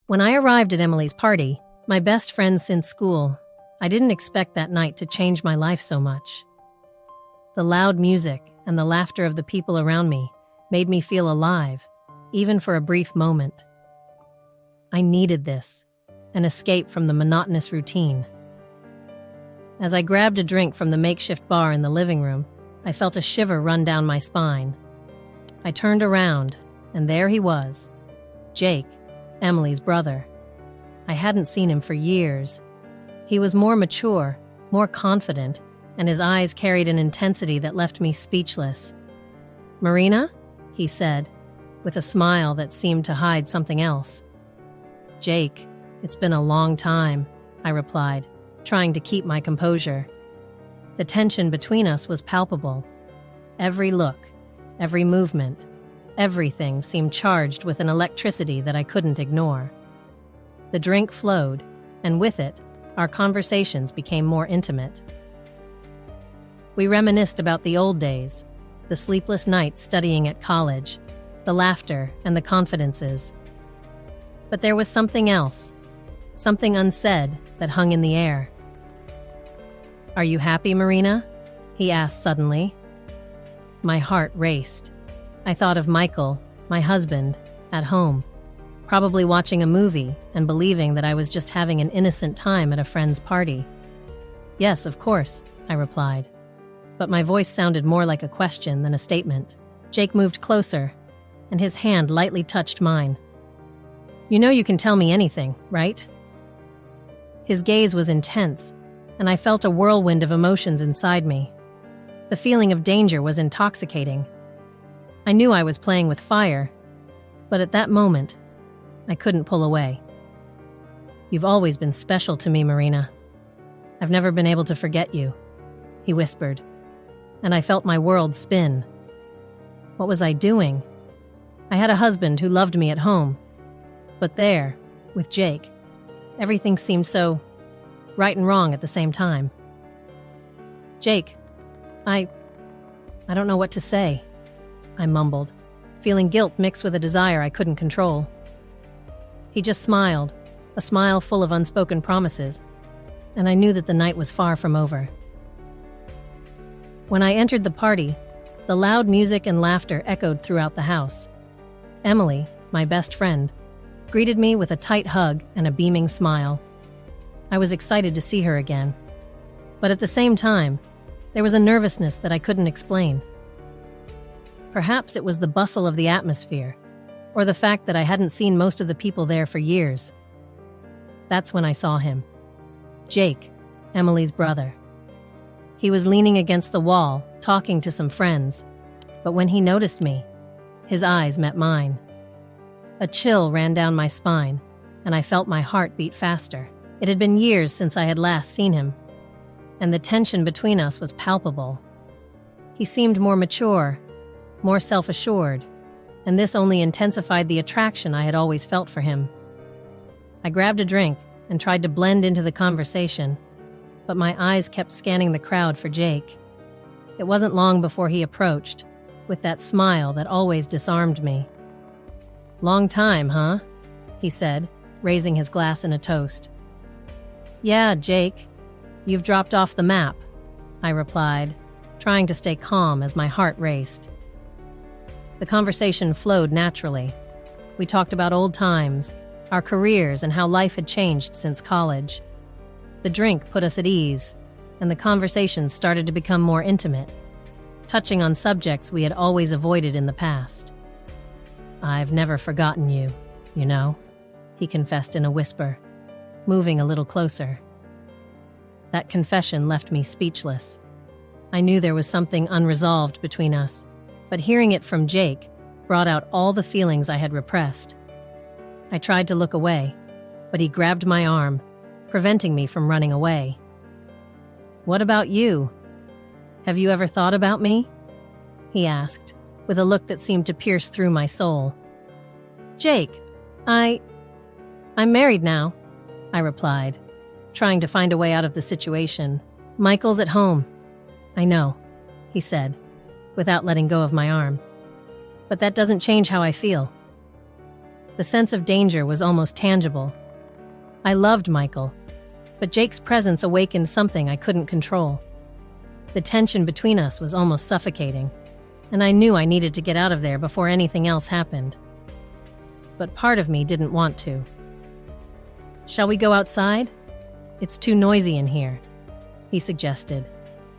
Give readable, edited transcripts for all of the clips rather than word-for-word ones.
When I arrived at Emily's party, my best friend since school, I didn't expect that night to change my life so much. The loud music and the laughter of the people around me made me feel alive, even for a brief moment. I needed this, an escape from the monotonous routine. As I grabbed a drink from the makeshift bar in the living room, I felt a shiver run down my spine. I turned around, and there he was, Jake, Emily's brother. I hadn't seen him for years. He was more mature, more confident, and his eyes carried an intensity that left me speechless. "Marina?" he said, with a smile that seemed to hide something else. "Jake, it's been a long time," I replied, trying to keep my composure. The tension between us was palpable. Every look, every movement, everything seemed charged with an electricity that I couldn't ignore. The drink flowed, and with it, our conversations became more intimate. We reminisced about the old days, the sleepless nights studying at college, the laughter and the confidences. But there was something else, something unsaid that hung in the air. "Are you happy, Marina?" he asked suddenly. My heart raced. I thought of Michael, my husband, at home, probably watching a movie and believing that I was just having an innocent time at a friend's party. "Yes, of course," I replied. But my voice sounded more like a question than a statement. Jake moved closer, and his hand lightly touched mine. "You know you can tell me anything, right?" His gaze was intense, and I felt a whirlwind of emotions inside me. The feeling of danger was intoxicating. I knew I was playing with fire, but at that moment, I couldn't pull away. "You've always been special to me, Marina. I've never been able to forget you," he whispered, and I felt my world spin. What was I doing? I had a husband who loved me at home, but there, with Jake, everything seemed so right and wrong at the same time. "Jake, I don't know what to say," I mumbled, feeling guilt mixed with a desire I couldn't control. He just smiled, a smile full of unspoken promises, and I knew that the night was far from over. When I entered the party, the loud music and laughter echoed throughout the house. Emily, my best friend, greeted me with a tight hug and a beaming smile. I was excited to see her again, but at the same time, there was a nervousness that I couldn't explain. Perhaps it was the bustle of the atmosphere, or the fact that I hadn't seen most of the people there for years. That's when I saw him. Jake, Emily's brother. He was leaning against the wall, talking to some friends, but when he noticed me, his eyes met mine. A chill ran down my spine, and I felt my heart beat faster. It had been years since I had last seen him, and the tension between us was palpable. He seemed more mature, more self-assured, and this only intensified the attraction I had always felt for him. I grabbed a drink and tried to blend into the conversation, but my eyes kept scanning the crowd for Jake. It wasn't long before he approached, with that smile that always disarmed me. "Long time, huh?" he said, raising his glass in a toast. "Yeah, Jake, you've dropped off the map," I replied, trying to stay calm as my heart raced. The conversation flowed naturally. We talked about old times, our careers, and how life had changed since college. The drink put us at ease, and the conversation started to become more intimate, touching on subjects we had always avoided in the past. "I've never forgotten you, you know," he confessed in a whisper, moving a little closer. That confession left me speechless. I knew there was something unresolved between us, but hearing it from Jake brought out all the feelings I had repressed. I tried to look away, but he grabbed my arm, preventing me from running away. "What about you? Have you ever thought about me?" he asked, with a look that seemed to pierce through my soul. "Jake, I'm married now," I replied, trying to find a way out of the situation. "Michael's at home." "I know," he said, without letting go of my arm. "But that doesn't change how I feel." The sense of danger was almost tangible. I loved Michael, but Jake's presence awakened something I couldn't control. The tension between us was almost suffocating, and I knew I needed to get out of there before anything else happened. But part of me didn't want to. "Shall we go outside? It's too noisy in here," he suggested,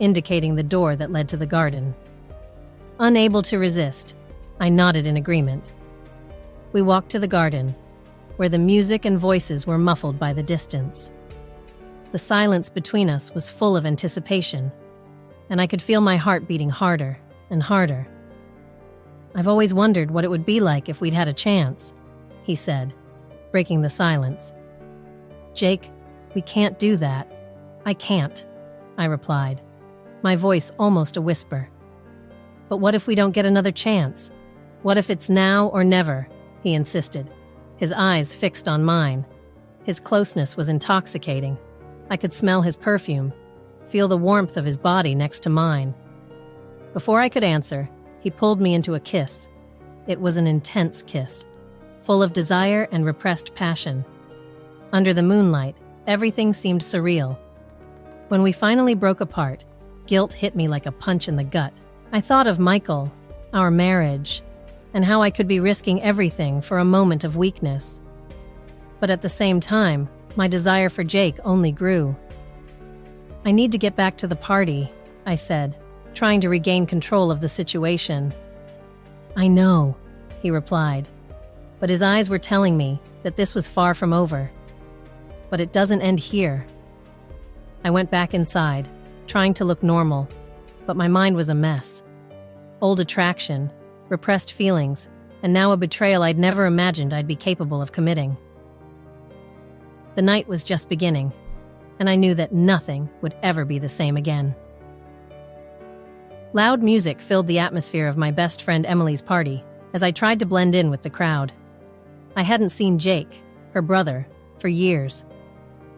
indicating the door that led to the garden. Unable to resist, I nodded in agreement. We walked to the garden, where the music and voices were muffled by the distance. The silence between us was full of anticipation, and I could feel my heart beating harder and harder. "I've always wondered what it would be like if we'd had a chance," he said, breaking the silence. "Jake, we can't do that." "I can't," I replied, my voice almost a whisper. "But what if we don't get another chance? What if it's now or never?" he insisted, his eyes fixed on mine. His closeness was intoxicating. I could smell his perfume, feel the warmth of his body next to mine. Before I could answer, he pulled me into a kiss. It was an intense kiss, full of desire and repressed passion. Under the moonlight, everything seemed surreal. When we finally broke apart, guilt hit me like a punch in the gut. I thought of Michael, our marriage, and how I could be risking everything for a moment of weakness. But at the same time, my desire for Jake only grew. "I need to get back to the party," I said, trying to regain control of the situation. "I know," he replied, but his eyes were telling me that this was far from over. "But it doesn't end here." I went back inside, trying to look normal, but my mind was a mess. Old attraction, repressed feelings, and now a betrayal I'd never imagined I'd be capable of committing. The night was just beginning, and I knew that nothing would ever be the same again. Loud music filled the atmosphere of my best friend Emily's party as I tried to blend in with the crowd. I hadn't seen Jake, her brother, for years.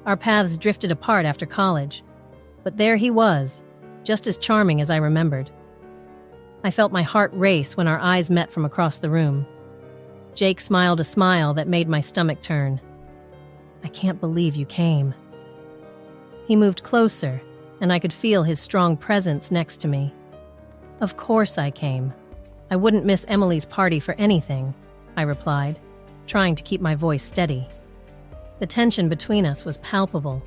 Our paths drifted apart after college, but there he was, just as charming as I remembered. I felt my heart race when our eyes met from across the room. Jake smiled a smile that made my stomach turn. "I can't believe you came." He moved closer, and I could feel his strong presence next to me. "Of course I came. I wouldn't miss Emily's party for anything," I replied, trying to keep my voice steady. The tension between us was palpable,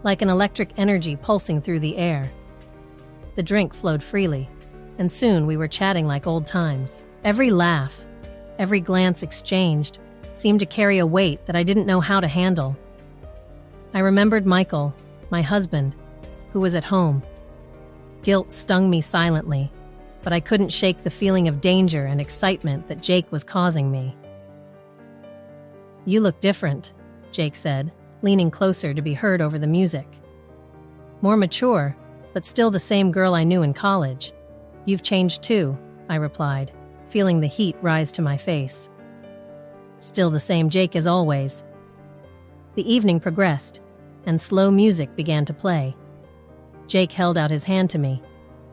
like an electric energy pulsing through the air. The drink flowed freely, and soon we were chatting like old times. Every laugh, every glance exchanged, seemed to carry a weight that I didn't know how to handle. I remembered Michael, my husband, who was at home. Guilt stung me silently, but I couldn't shake the feeling of danger and excitement that Jake was causing me. "You look different," Jake said, leaning closer to be heard over the music. "More mature, but still the same girl I knew in college." "You've changed too," I replied, feeling the heat rise to my face. "Still the same Jake as always." The evening progressed, and slow music began to play. Jake held out his hand to me,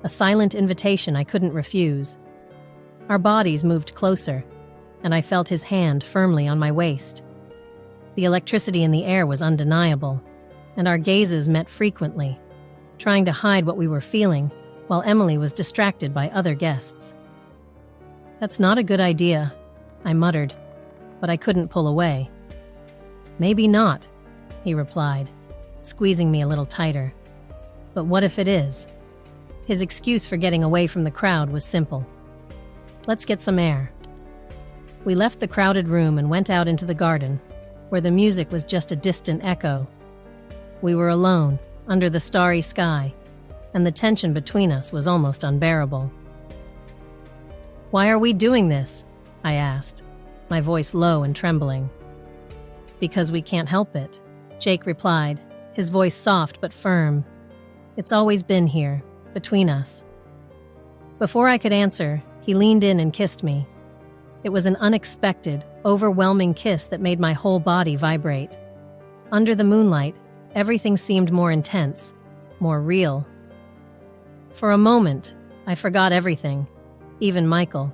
a silent invitation I couldn't refuse. Our bodies moved closer, and I felt his hand firmly on my waist. The electricity in the air was undeniable, and our gazes met frequently, trying to hide what we were feeling while Emily was distracted by other guests. "That's not a good idea," I muttered, but I couldn't pull away. "Maybe not," he replied, squeezing me a little tighter. "But what if it is?" His excuse for getting away from the crowd was simple. "Let's get some air." We left the crowded room and went out into the garden, where the music was just a distant echo. We were alone, under the starry sky, and the tension between us was almost unbearable. "Why are we doing this?" I asked, my voice low and trembling. "Because we can't help it," Jake replied, his voice soft but firm. "It's always been here, between us." Before I could answer, he leaned in and kissed me. It was an unexpected, overwhelming kiss that made my whole body vibrate. Under the moonlight, everything seemed more intense, more real. For a moment, I forgot everything, even Michael.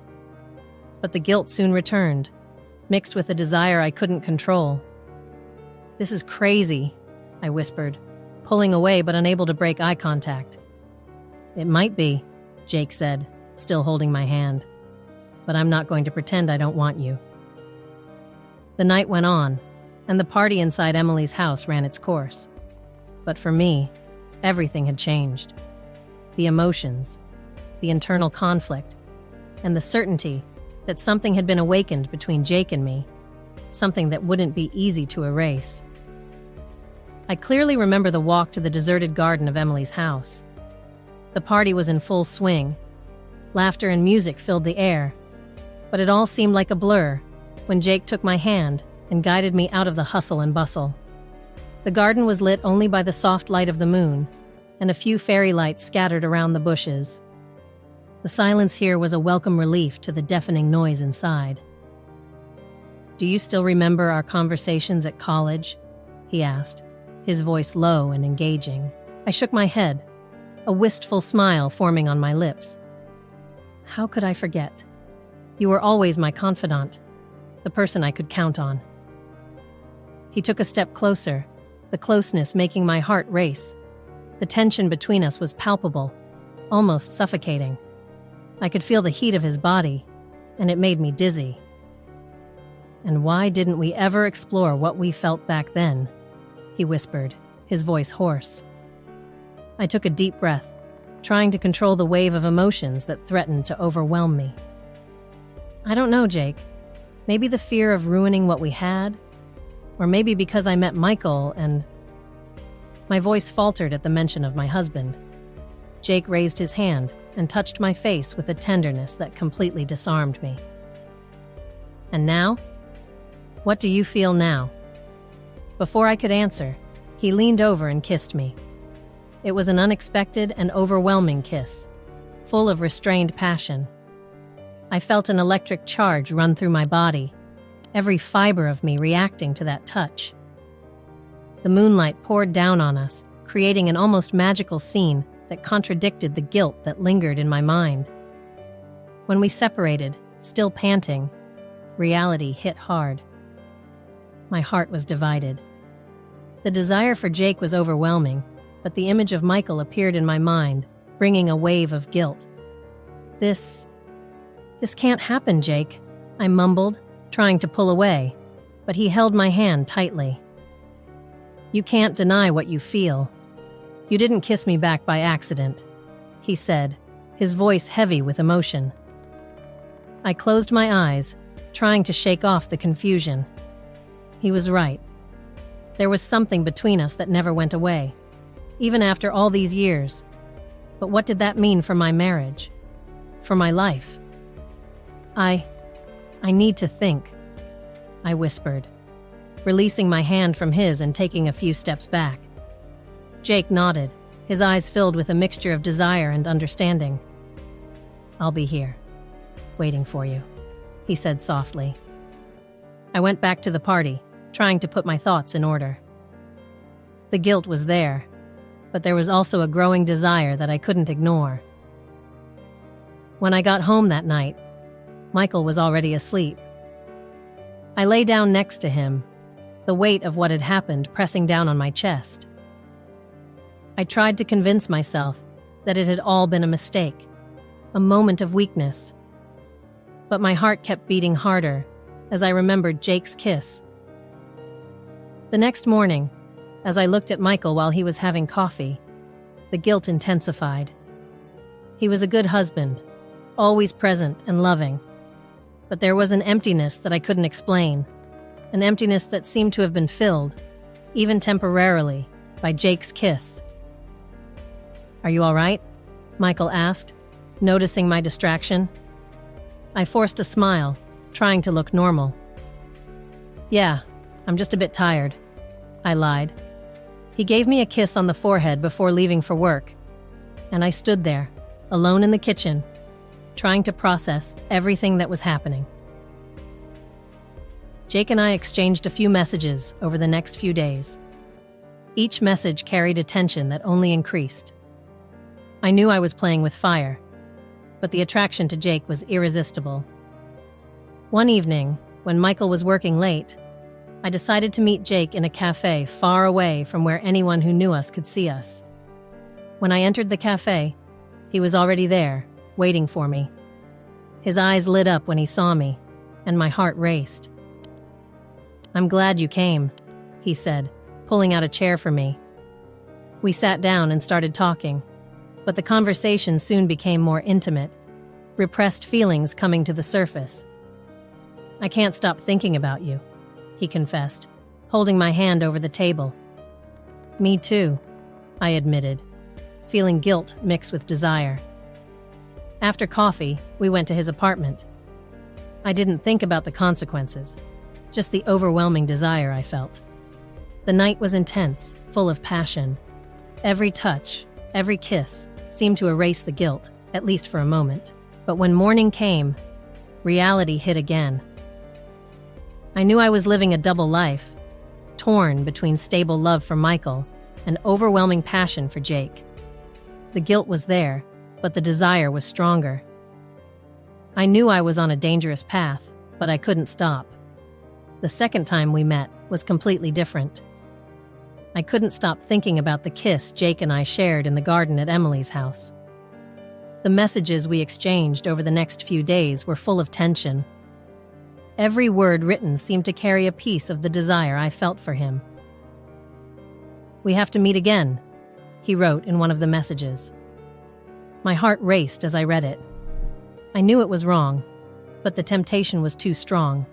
But the guilt soon returned. mixed with a desire I couldn't control. "This is crazy," I whispered, pulling away but unable to break eye contact. "It might be," Jake said, still holding my hand. "But I'm not going to pretend I don't want you." The night went on, and the party inside Emily's house ran its course. But for me, everything had changed. The emotions, the internal conflict, and the certainty that something had been awakened between Jake and me, something that wouldn't be easy to erase. I clearly remember the walk to the deserted garden of Emily's house. The party was in full swing. Laughter and music filled the air, but it all seemed like a blur when Jake took my hand and guided me out of the hustle and bustle. The garden was lit only by the soft light of the moon and a few fairy lights scattered around the bushes. The silence here was a welcome relief to the deafening noise inside. "Do you still remember our conversations at college?" he asked, his voice low and engaging. I shook my head, a wistful smile forming on my lips. "How could I forget? You were always my confidant, the person I could count on." He took a step closer, the closeness making my heart race. The tension between us was palpable, almost suffocating. I could feel the heat of his body, and it made me dizzy. "And why didn't we ever explore what we felt back then?" he whispered, his voice hoarse. I took a deep breath, trying to control the wave of emotions that threatened to overwhelm me. "I don't know, Jake. Maybe the fear of ruining what we had, or maybe because I met Michael and..." My voice faltered at the mention of my husband. Jake raised his hand and touched my face with a tenderness that completely disarmed me. "And now? What do you feel now?" Before I could answer, he leaned over and kissed me. It was an unexpected and overwhelming kiss, full of restrained passion. I felt an electric charge run through my body, every fiber of me reacting to that touch. The moonlight poured down on us, creating an almost magical scene that contradicted the guilt that lingered in my mind. When we separated, still panting, reality hit hard. My heart was divided. The desire for Jake was overwhelming, but the image of Michael appeared in my mind, bringing a wave of guilt. This can't happen, Jake," I mumbled, trying to pull away, but he held my hand tightly. "You can't deny what you feel. You didn't kiss me back by accident," he said, his voice heavy with emotion. I closed my eyes, trying to shake off the confusion. He was right. There was something between us that never went away, even after all these years. But what did that mean for my marriage? For my life? I need to think," I whispered, releasing my hand from his and taking a few steps back. Jake nodded, his eyes filled with a mixture of desire and understanding. "I'll be here, waiting for you," he said softly. I went back to the party, trying to put my thoughts in order. The guilt was there, but there was also a growing desire that I couldn't ignore. When I got home that night, Michael was already asleep. I lay down next to him, the weight of what had happened pressing down on my chest. I tried to convince myself that it had all been a mistake, a moment of weakness. But my heart kept beating harder as I remembered Jake's kiss. The next morning, as I looked at Michael while he was having coffee, the guilt intensified. He was a good husband, always present and loving. But there was an emptiness that I couldn't explain, an emptiness that seemed to have been filled, even temporarily, by Jake's kiss. "Are you all right?" Michael asked, noticing my distraction. I forced a smile, trying to look normal. "Yeah, I'm just a bit tired," I lied. He gave me a kiss on the forehead before leaving for work, and I stood there, alone in the kitchen, trying to process everything that was happening. Jake and I exchanged a few messages over the next few days. Each message carried a tension that only increased. I knew I was playing with fire, but the attraction to Jake was irresistible. One evening, When Michael was working late, I decided to meet Jake in a cafe far away from where anyone who knew us could see us. When I entered the cafe, he was already there, waiting for me. His eyes lit up when he saw me, and my heart raced. "I'm glad you came," he said, pulling out a chair for me. We sat down and started talking, but the conversation soon became more intimate, repressed feelings coming to the surface. "I can't stop thinking about you," he confessed, holding my hand over the table. "Me too," I admitted, feeling guilt mixed with desire. After coffee, we went to his apartment. I didn't think about the consequences, just the overwhelming desire I felt. The night was intense, full of passion. Every touch, every kiss seemed to erase the guilt, at least for a moment. But when morning came, reality hit again. I knew I was living a double life, torn between stable love for Michael and overwhelming passion for Jake. The guilt was there, but the desire was stronger. I knew I was on a dangerous path, but I couldn't stop. The second time we met was completely different. I couldn't stop thinking about the kiss Jake and I shared in the garden at Emily's house. The messages we exchanged over the next few days were full of tension. Every word written seemed to carry a piece of the desire I felt for him. "We have to meet again," he wrote in one of the messages. My heart raced as I read it. I knew it was wrong, but the temptation was too strong.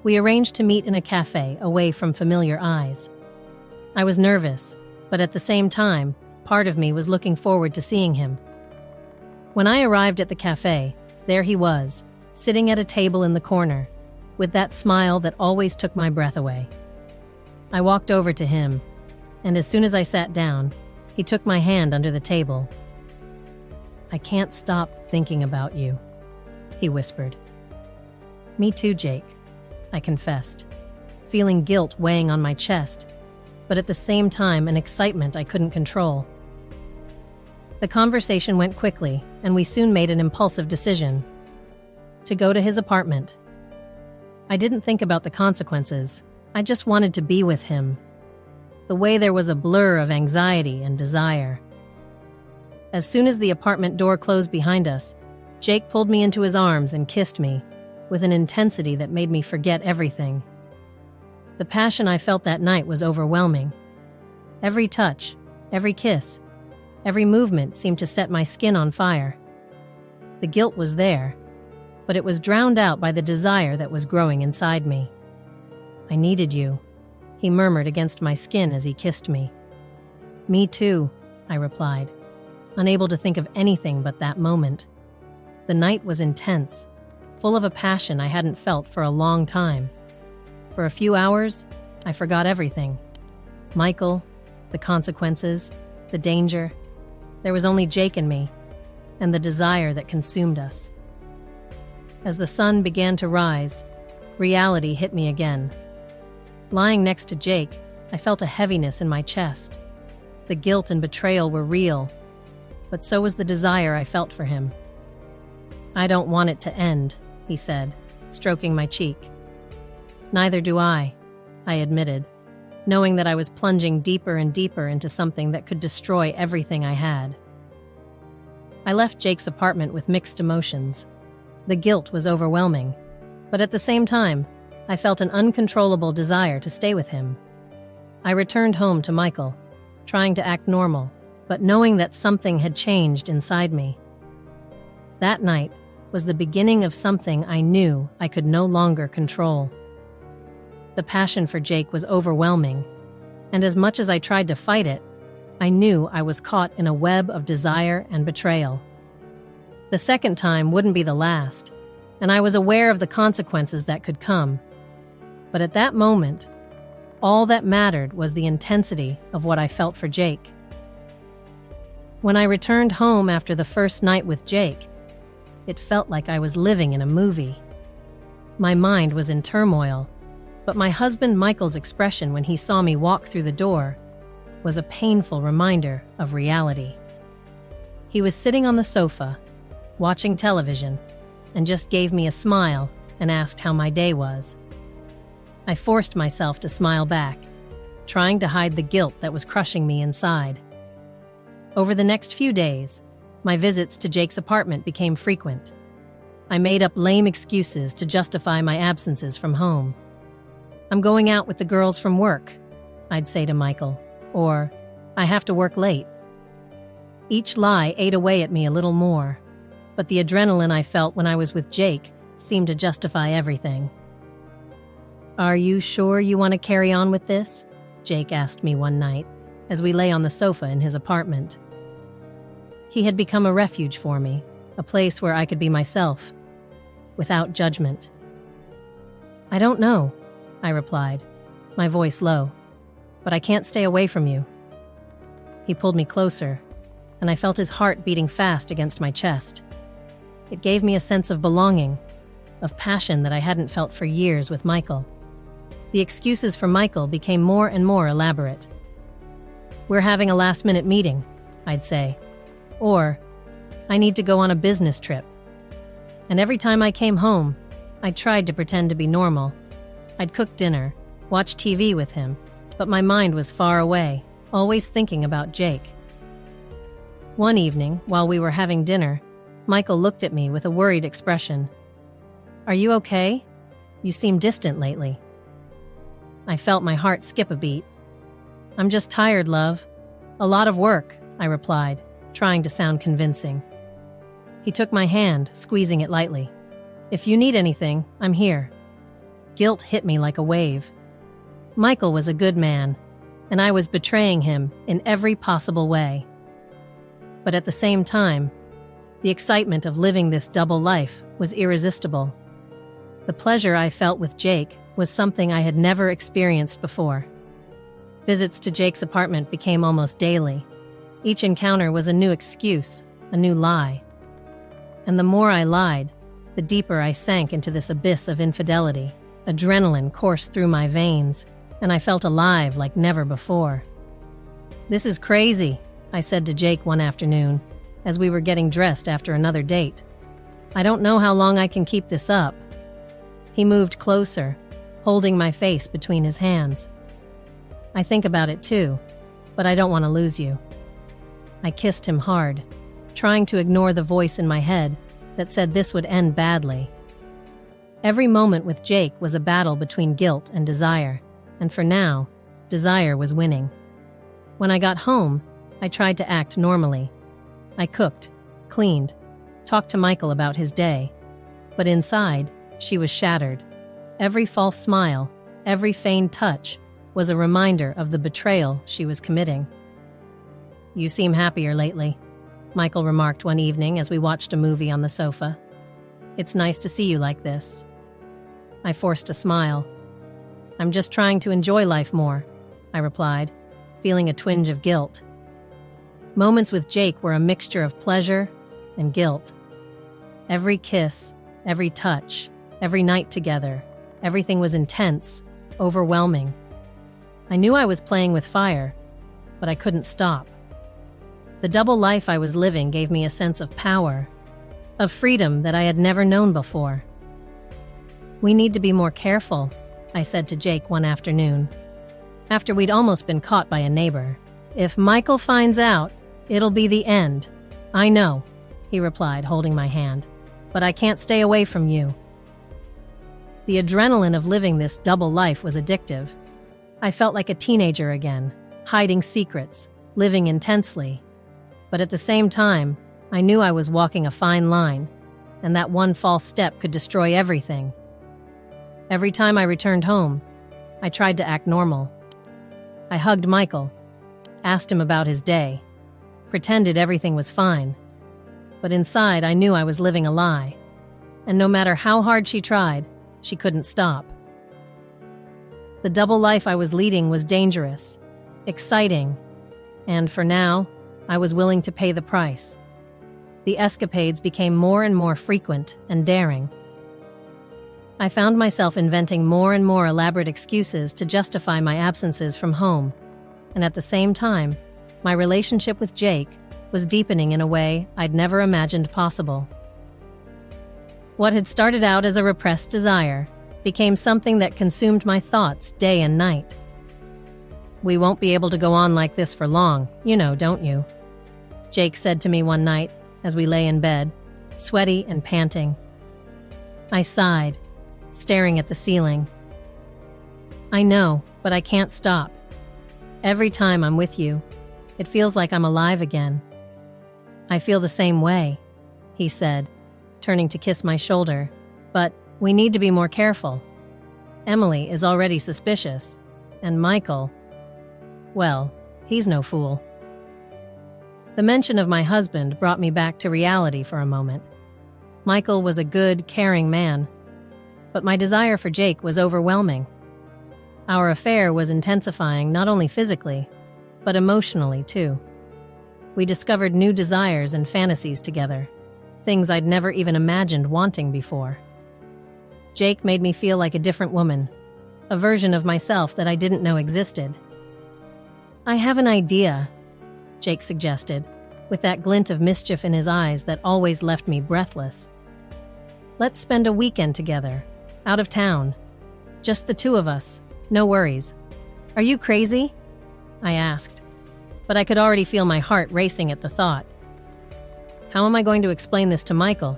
We arranged to meet in a cafe away from familiar eyes. I was nervous, but at the same time, part of me was looking forward to seeing him. When I arrived at the cafe, there he was, sitting at a table in the corner, with that smile that always took my breath away. I walked over to him, and as soon as I sat down, he took my hand under the table. "I can't stop thinking about you," he whispered. "Me too, Jake," I confessed, feeling guilt weighing on my chest, but at the same time an excitement I couldn't control. The conversation went quickly, and we soon made an impulsive decision: to go to his apartment. I didn't think about the consequences. I just wanted to be with him. The way there was a blur of anxiety and desire. As soon as the apartment door closed behind us, Jake pulled me into his arms and kissed me, with an intensity that made me forget everything. The passion I felt that night was overwhelming. Every touch, every kiss, every movement seemed to set my skin on fire. The guilt was there, but it was drowned out by the desire that was growing inside me. "I needed you," he murmured against my skin as he kissed me. "Me too," I replied, unable to think of anything but that moment. The night was intense, full of a passion I hadn't felt for a long time. For a few hours, I forgot everything. Michael, the consequences, the danger. There was only Jake and me, and the desire that consumed us. As the sun began to rise, reality hit me again. Lying next to Jake, I felt a heaviness in my chest. The guilt and betrayal were real, but so was the desire I felt for him. "I don't want it to end," he said, stroking my cheek. "Neither do I admitted, knowing that I was plunging deeper and deeper into something that could destroy everything I had. I left Jake's apartment with mixed emotions. The guilt was overwhelming, but at the same time, I felt an uncontrollable desire to stay with him. I returned home to Michael, trying to act normal, but knowing that something had changed inside me. That night was the beginning of something I knew I could no longer control. The passion for Jake was overwhelming, and as much as I tried to fight it, I knew I was caught in a web of desire and betrayal. The second time wouldn't be the last, and I was aware of the consequences that could come. But at that moment, all that mattered was the intensity of what I felt for Jake. When I returned home after the first night with Jake, it felt like I was living in a movie. My mind was in turmoil, but my husband Michael's expression when he saw me walk through the door was a painful reminder of reality. He was sitting on the sofa, watching television, and just gave me a smile and asked how my day was. I forced myself to smile back, trying to hide the guilt that was crushing me inside. Over the next few days, my visits to Jake's apartment became frequent. I made up lame excuses to justify my absences from home. "I'm going out with the girls from work," I'd say to Michael, or "I have to work late." Each lie ate away at me a little more, but the adrenaline I felt when I was with Jake seemed to justify everything. "Are you sure you want to carry on with this?" Jake asked me one night as we lay on the sofa in his apartment. He had become a refuge for me, a place where I could be myself, without judgment. "I don't know," I replied, my voice low, "but I can't stay away from you." He pulled me closer, and I felt his heart beating fast against my chest. It gave me a sense of belonging, of passion that I hadn't felt for years with Michael. The excuses for Michael became more and more elaborate. "We're having a last-minute meeting," I'd say. Or, "I need to go on a business trip." And every time I came home, I tried to pretend to be normal. I'd cook dinner, watch TV with him, but my mind was far away, always thinking about Jake. One evening, while we were having dinner, Michael looked at me with a worried expression. "Are you okay? You seem distant lately." I felt my heart skip a beat. "I'm just tired, love. A lot of work," I replied, trying to sound convincing. He took my hand, squeezing it lightly. "If you need anything, I'm here." Guilt hit me like a wave. Michael was a good man, and I was betraying him in every possible way. But at the same time, the excitement of living this double life was irresistible. The pleasure I felt with Jake was something I had never experienced before. Visits to Jake's apartment became almost daily. Each encounter was a new excuse, a new lie. And the more I lied, the deeper I sank into this abyss of infidelity. Adrenaline coursed through my veins, and I felt alive like never before. "This is crazy," I said to Jake one afternoon, as we were getting dressed after another date. "I don't know how long I can keep this up." He moved closer, holding my face between his hands. "I think about it too, but I don't want to lose you." I kissed him hard, trying to ignore the voice in my head that said this would end badly. Every moment with Jake was a battle between guilt and desire, and for now, desire was winning. When I got home, I tried to act normally. I cooked, cleaned, talked to Michael about his day, but inside, she was shattered. Every false smile, every feigned touch, was a reminder of the betrayal she was committing. "You seem happier lately," Michael remarked one evening as we watched a movie on the sofa. "It's nice to see you like this." I forced a smile. "I'm just trying to enjoy life more," I replied, feeling a twinge of guilt. Moments with Jake were a mixture of pleasure and guilt. Every kiss, every touch, every night together, everything was intense, overwhelming. I knew I was playing with fire, but I couldn't stop. The double life I was living gave me a sense of power, of freedom that I had never known before. "We need to be more careful," I said to Jake one afternoon, after we'd almost been caught by a neighbor. "If Michael finds out, it'll be the end." "I know," he replied, holding my hand, "but I can't stay away from you." The adrenaline of living this double life was addictive. I felt like a teenager again, hiding secrets, living intensely. But at the same time, I knew I was walking a fine line, and that one false step could destroy everything. Every time I returned home, I tried to act normal. I hugged Michael, asked him about his day, pretended everything was fine. But inside, I knew I was living a lie, and no matter how hard she tried, she couldn't stop. The double life I was leading was dangerous, exciting, and for now, I was willing to pay the price. The escapades became more and more frequent and daring. I found myself inventing more and more elaborate excuses to justify my absences from home, and at the same time, my relationship with Jake was deepening in a way I'd never imagined possible. What had started out as a repressed desire became something that consumed my thoughts day and night. "We won't be able to go on like this for long, you know, don't you?" Jake said to me one night as we lay in bed, sweaty and panting. I sighed, staring at the ceiling. "I know, but I can't stop. Every time I'm with you, it feels like I'm alive again." "I feel the same way," he said, turning to kiss my shoulder. "But we need to be more careful. Emily is already suspicious, and Michael, well, he's no fool." The mention of my husband brought me back to reality for a moment. Michael was a good, caring man, but my desire for Jake was overwhelming. Our affair was intensifying not only physically, but emotionally too. We discovered new desires and fantasies together, things I'd never even imagined wanting before. Jake made me feel like a different woman, a version of myself that I didn't know existed. "I have an idea," Jake suggested, with that glint of mischief in his eyes that always left me breathless. "Let's spend a weekend together, out of town. Just the two of us, no worries." "Are you crazy?" I asked, but I could already feel my heart racing at the thought. "How am I going to explain this to Michael?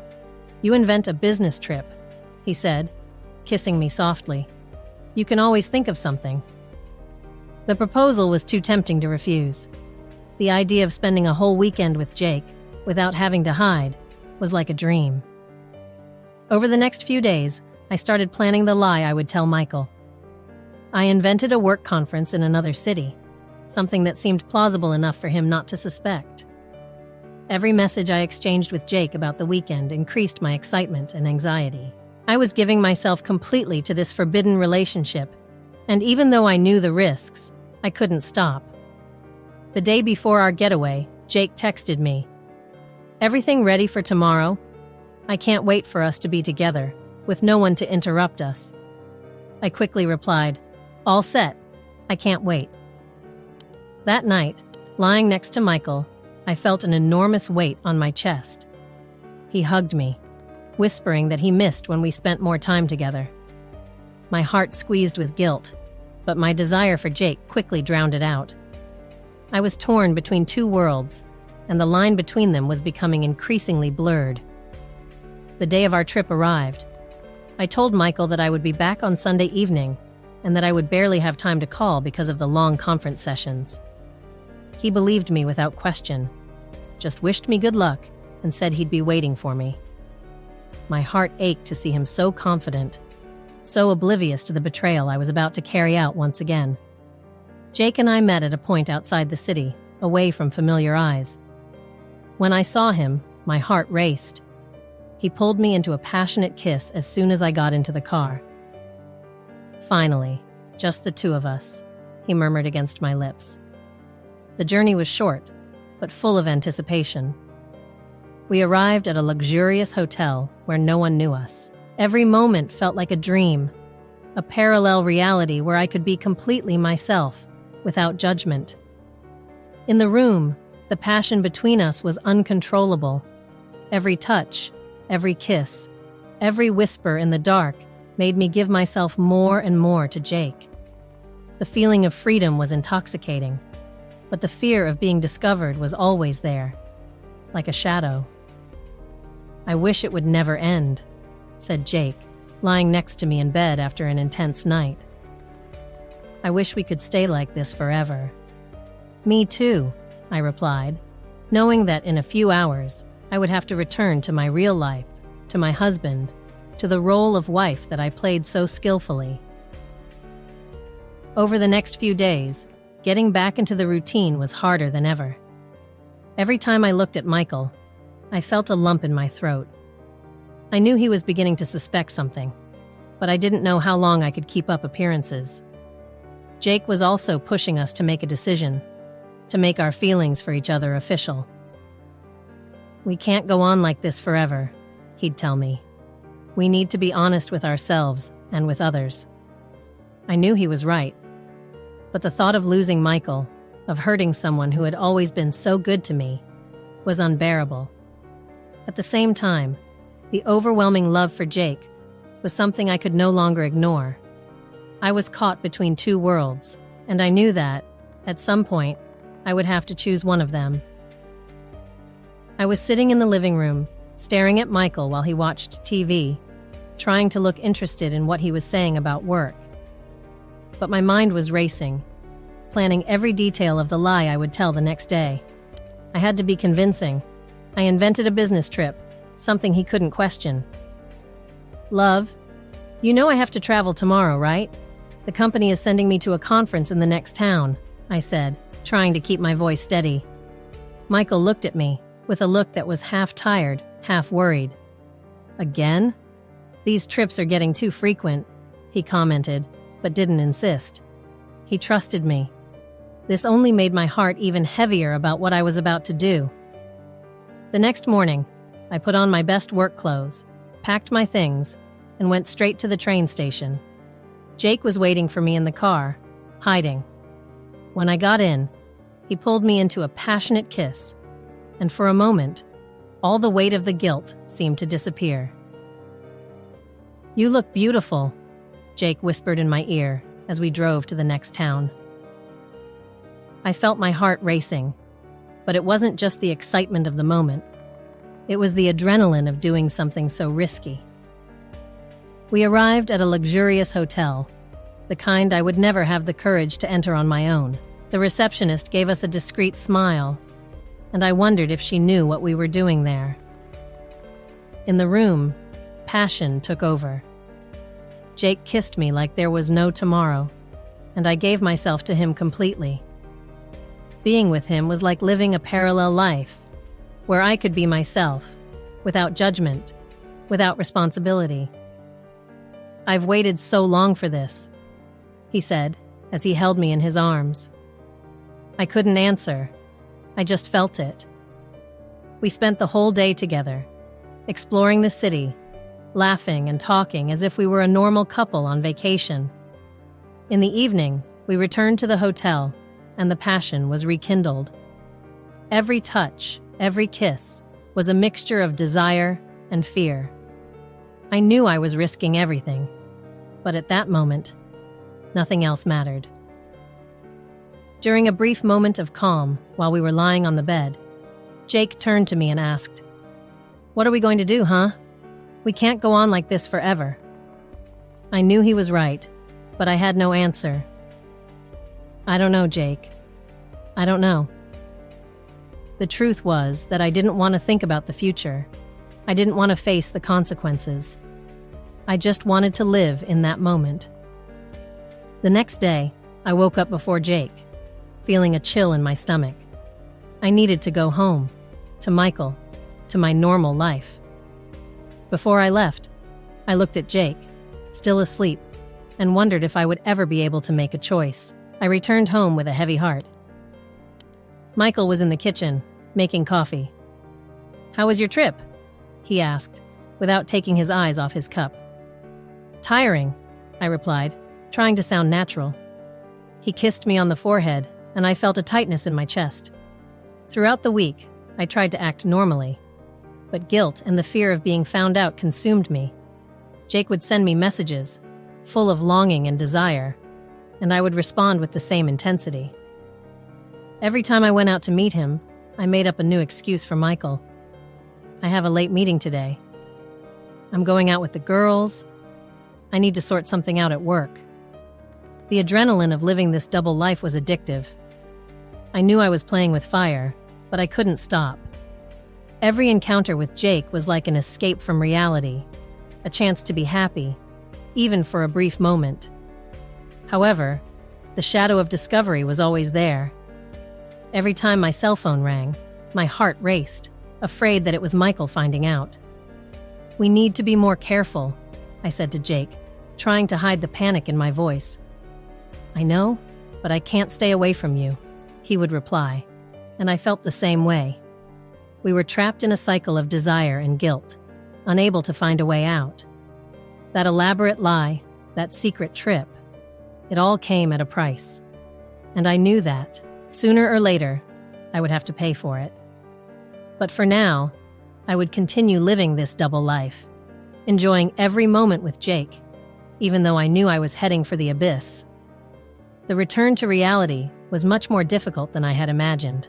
You invent a business trip," he said, kissing me softly. "You can always think of something." The proposal was too tempting to refuse. The idea of spending a whole weekend with Jake, without having to hide, was like a dream. Over the next few days, I started planning the lie I would tell Michael. I invented a work conference in another city, something that seemed plausible enough for him not to suspect. Every message I exchanged with Jake about the weekend increased my excitement and anxiety. I was giving myself completely to this forbidden relationship, and even though I knew the risks, I couldn't stop. The day before our getaway, Jake texted me, "Everything ready for tomorrow? I can't wait for us to be together, with no one to interrupt us." I quickly replied, "All set. I can't wait." That night, lying next to Michael, I felt an enormous weight on my chest. He hugged me, whispering that he missed when we spent more time together. My heart squeezed with guilt, but my desire for Jake quickly drowned it out. I was torn between two worlds, and the line between them was becoming increasingly blurred. The day of our trip arrived. I told Michael that I would be back on Sunday evening, and that I would barely have time to call because of the long conference sessions. He believed me without question, just wished me good luck, and said he'd be waiting for me. My heart ached to see him so confident, so oblivious to the betrayal I was about to carry out once again. Jake and I met at a point outside the city, away from familiar eyes. When I saw him, my heart raced. He pulled me into a passionate kiss as soon as I got into the car. "Finally, just the two of us," he murmured against my lips. The journey was short, but full of anticipation. We arrived at a luxurious hotel where no one knew us. Every moment felt like a dream, a parallel reality where I could be completely myself, without judgment. In the room, the passion between us was uncontrollable. Every touch, every kiss, every whisper in the dark made me give myself more and more to Jake. The feeling of freedom was intoxicating, but the fear of being discovered was always there, like a shadow. "I wish it would never end," said Jake, lying next to me in bed after an intense night. "I wish we could stay like this forever." "Me too," I replied, knowing that in a few hours I would have to return to my real life, to my husband, to the role of wife that I played so skillfully. Over the next few days, getting back into the routine was harder than ever. Every time I looked at Michael, I felt a lump in my throat. I knew he was beginning to suspect something, but I didn't know how long I could keep up appearances. Jake was also pushing us to make a decision, to make our feelings for each other official. "We can't go on like this forever," he'd tell me. "We need to be honest with ourselves and with others." I knew he was right, but the thought of losing Michael, of hurting someone who had always been so good to me, was unbearable. At the same time, The overwhelming love for Jake was something I could no longer ignore. I was caught between two worlds, and I knew that, at some point, I would have to choose one of them. I was sitting in the living room, staring at Michael while he watched TV, trying to look interested in what he was saying about work. But my mind was racing, planning every detail of the lie I would tell the next day. I had to be convincing. I invented a business trip, something he couldn't question. "Love, you know I have to travel tomorrow, right? The company is sending me to a conference in the next town," I said, trying to keep my voice steady. Michael looked at me with a look that was half tired, half worried. "Again? These trips are getting too frequent," he commented, but didn't insist. He trusted me. This only made my heart even heavier about what I was about to do. The next morning, I put on my best work clothes, packed my things, and went straight to the train station. Jake was waiting for me in the car, hiding. When I got in, he pulled me into a passionate kiss, and for a moment, all the weight of the guilt seemed to disappear. "You look beautiful," Jake whispered in my ear as we drove to the next town. I felt my heart racing, but it wasn't just the excitement of the moment. It was the adrenaline of doing something so risky. We arrived at a luxurious hotel, the kind I would never have the courage to enter on my own. The receptionist gave us a discreet smile, and I wondered if she knew what we were doing there. In the room, passion took over. Jake kissed me like there was no tomorrow, and I gave myself to him completely. Being with him was like living a parallel life, where I could be myself, without judgment, without responsibility. "I've waited so long for this," he said as he held me in his arms. I couldn't answer. I just felt it. We spent the whole day together, exploring the city, laughing and talking as if we were a normal couple on vacation. In the evening, we returned to the hotel, and the passion was rekindled. Every touch, every kiss, was a mixture of desire and fear. I knew I was risking everything, but at that moment, nothing else mattered. During a brief moment of calm, while we were lying on the bed, Jake turned to me and asked, "What are we going to do, huh? We can't go on like this forever." I knew he was right, but I had no answer. "I don't know, Jake. I don't know." The truth was that I didn't want to think about the future. I didn't want to face the consequences. I just wanted to live in that moment. The next day, I woke up before Jake, feeling a chill in my stomach. I needed to go home, to Michael, to my normal life. Before I left, I looked at Jake, still asleep, and wondered if I would ever be able to make a choice. I returned home with a heavy heart. Michael was in the kitchen, making coffee. "How was your trip?" he asked, without taking his eyes off his cup. "Tiring," I replied, trying to sound natural. He kissed me on the forehead, and I felt a tightness in my chest. Throughout the week, I tried to act normally, but guilt and the fear of being found out consumed me. Jake would send me messages, full of longing and desire, and I would respond with the same intensity. Every time I went out to meet him, I made up a new excuse for Michael. "I have a late meeting today. I'm going out with the girls. I need to sort something out at work." The adrenaline of living this double life was addictive. I knew I was playing with fire, but I couldn't stop. Every encounter with Jake was like an escape from reality, a chance to be happy, even for a brief moment. However, the shadow of discovery was always there. Every time my cell phone rang, my heart raced, afraid that it was Michael finding out. "We need to be more careful," I said to Jake, trying to hide the panic in my voice. "I know, but I can't stay away from you," he would reply, and I felt the same way. We were trapped in a cycle of desire and guilt, unable to find a way out. That elaborate lie, that secret trip, it all came at a price. And I knew that, sooner or later, I would have to pay for it. But for now, I would continue living this double life, enjoying every moment with Jake, even though I knew I was heading for the abyss. The return to reality was much more difficult than I had imagined.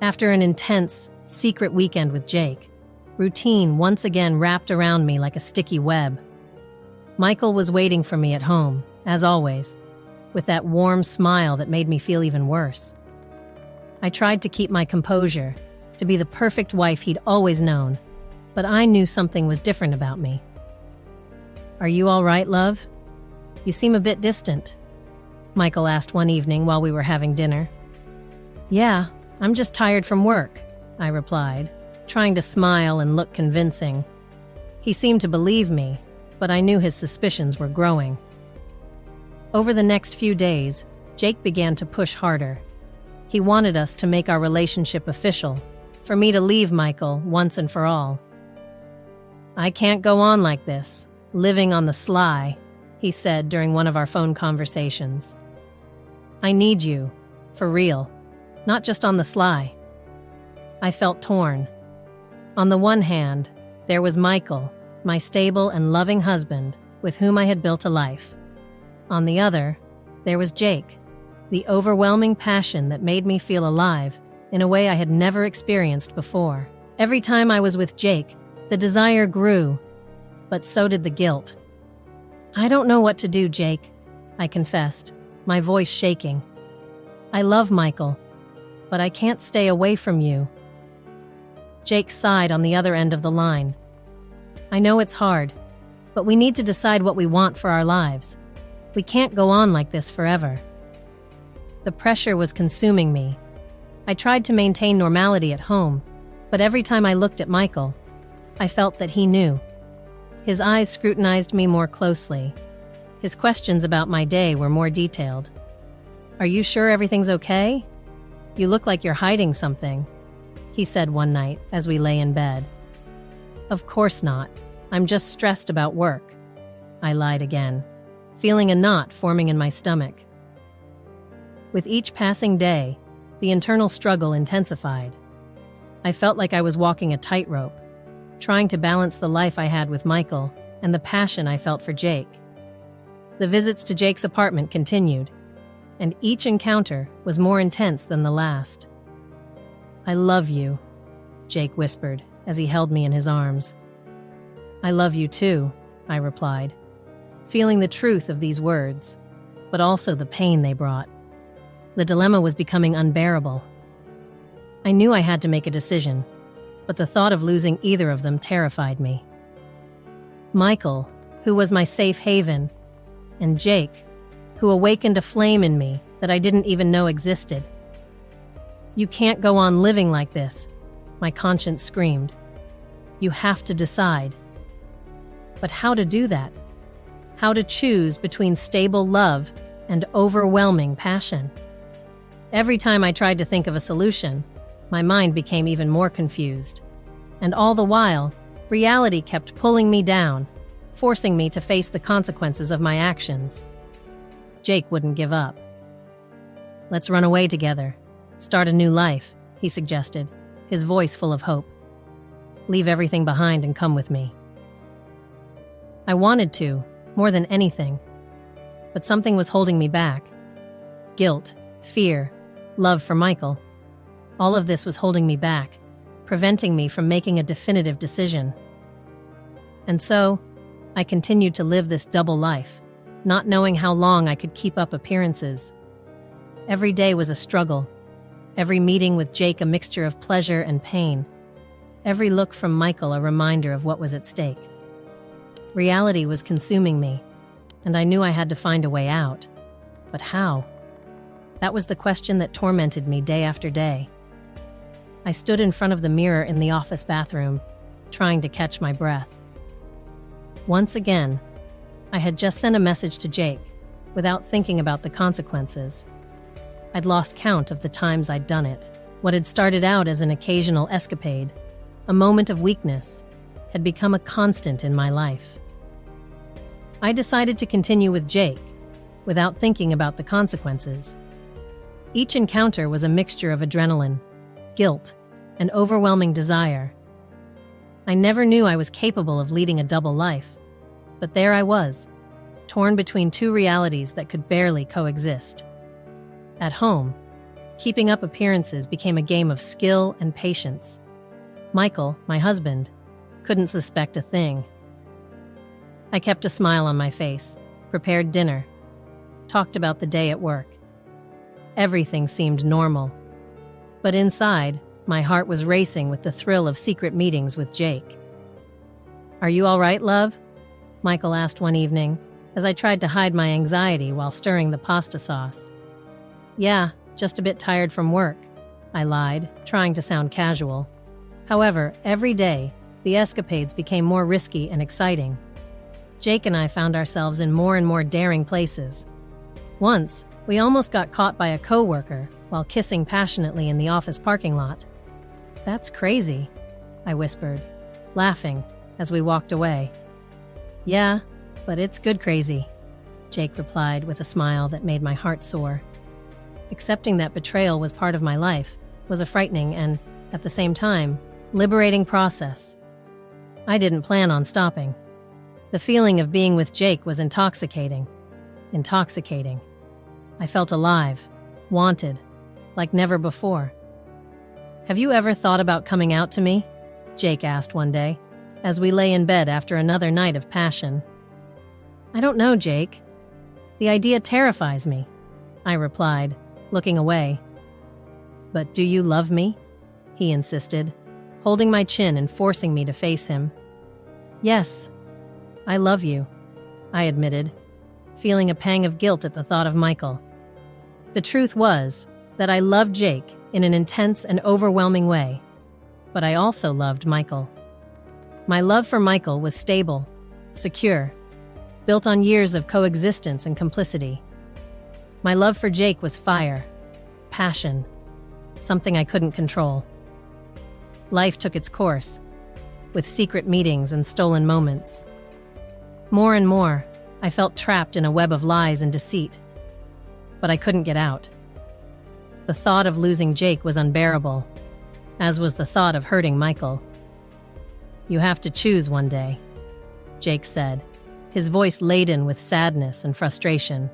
After an intense, secret weekend with Jake, routine once again wrapped around me like a sticky web. Michael was waiting for me at home, as always, with that warm smile that made me feel even worse. I tried to keep my composure, to be the perfect wife he'd always known, but I knew something was different about me. "Are you all right, love? You seem a bit distant," Michael asked one evening while we were having dinner. "Yeah, I'm just tired from work," I replied, trying to smile and look convincing. He seemed to believe me, but I knew his suspicions were growing. Over the next few days, Jake began to push harder. He wanted us to make our relationship official, for me to leave Michael once and for all. "I can't go on like this, living on the sly," he said during one of our phone conversations. "I need you, for real, not just on the sly." I felt torn. On the one hand, there was Michael, my stable and loving husband, with whom I had built a life. On the other, there was Jake, the overwhelming passion that made me feel alive in a way I had never experienced before. Every time I was with Jake, the desire grew, but so did the guilt. "I don't know what to do, Jake," I confessed, my voice shaking. "I love Michael, but I can't stay away from you." Jake sighed on the other end of the line. "I know it's hard, but we need to decide what we want for our lives. We can't go on like this forever." The pressure was consuming me. I tried to maintain normality at home, but every time I looked at Michael, I felt that he knew. His eyes scrutinized me more closely. His questions about my day were more detailed. "Are you sure everything's okay? You look like you're hiding something," he said one night as we lay in bed. "Of course not. I'm just stressed about work," I lied again, feeling a knot forming in my stomach. With each passing day, the internal struggle intensified. I felt like I was walking a tightrope, trying to balance the life I had with Michael and the passion I felt for Jake. The visits to Jake's apartment continued, and each encounter was more intense than the last. "I love you," Jake whispered as he held me in his arms. "I love you too," I replied, feeling the truth of these words, but also the pain they brought. The dilemma was becoming unbearable. I knew I had to make a decision, but the thought of losing either of them terrified me. Michael, who was my safe haven, and Jake, who awakened a flame in me that I didn't even know existed. "You can't go on living like this," my conscience screamed. "You have to decide." But how to do that? How to choose between stable love and overwhelming passion? Every time I tried to think of a solution, my mind became even more confused. And all the while, reality kept pulling me down, forcing me to face the consequences of my actions. Jake wouldn't give up. "Let's run away together. Start a new life," he suggested, his voice full of hope. "Leave everything behind and come with me." I wanted to, more than anything, but something was holding me back. Guilt, fear, love for Michael. All of this was holding me back, preventing me from making a definitive decision. And so, I continued to live this double life, not knowing how long I could keep up appearances. Every day was a struggle. Every meeting with Jake a mixture of pleasure and pain. Every look from Michael a reminder of what was at stake. Reality was consuming me, and I knew I had to find a way out. But how? That was the question that tormented me day after day. I stood in front of the mirror in the office bathroom, trying to catch my breath. Once again, I had just sent a message to Jake, without thinking about the consequences. I'd lost count of the times I'd done it. What had started out as an occasional escapade, a moment of weakness, had become a constant in my life. I decided to continue with Jake, without thinking about the consequences. Each encounter was a mixture of adrenaline, guilt, and overwhelming desire. I never knew I was capable of leading a double life. But there I was, torn between two realities that could barely coexist. At home, keeping up appearances became a game of skill and patience. Michael, my husband, couldn't suspect a thing. I kept a smile on my face, prepared dinner, talked about the day at work. Everything seemed normal. But inside, my heart was racing with the thrill of secret meetings with Jake. "Are you all right, love?" Michael asked one evening, as I tried to hide my anxiety while stirring the pasta sauce. "Yeah, just a bit tired from work," I lied, trying to sound casual. However, every day, the escapades became more risky and exciting. Jake and I found ourselves in more and more daring places. Once, we almost got caught by a coworker while kissing passionately in the office parking lot. "That's crazy," I whispered, laughing as we walked away. "Yeah, but it's good crazy," Jake replied with a smile that made my heart soar. Accepting that betrayal was part of my life was a frightening and, at the same time, liberating process. I didn't plan on stopping. The feeling of being with Jake was intoxicating. Intoxicating. I felt alive, wanted, like never before. "Have you ever thought about coming out to me?" Jake asked one day, as we lay in bed after another night of passion. "I don't know, Jake. The idea terrifies me," I replied, looking away. "But do you love me?" he insisted, holding my chin and forcing me to face him. "Yes, I love you," I admitted, feeling a pang of guilt at the thought of Michael. The truth was that I loved Jake in an intense and overwhelming way, but I also loved Michael. My love for Michael was stable, secure, built on years of coexistence and complicity. My love for Jake was fire, passion, something I couldn't control. Life took its course, with secret meetings and stolen moments. More and more, I felt trapped in a web of lies and deceit, but I couldn't get out. The thought of losing Jake was unbearable, as was the thought of hurting Michael. "You have to choose one day," Jake said, his voice laden with sadness and frustration.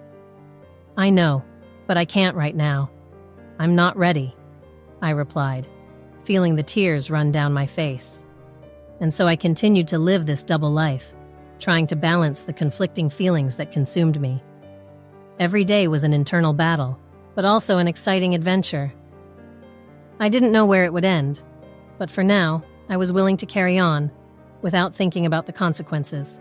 "I know, but I can't right now. I'm not ready," I replied, feeling the tears run down my face. And so I continued to live this double life, trying to balance the conflicting feelings that consumed me. Every day was an internal battle, but also an exciting adventure. I didn't know where it would end, but for now, I was willing to carry on, without thinking about the consequences.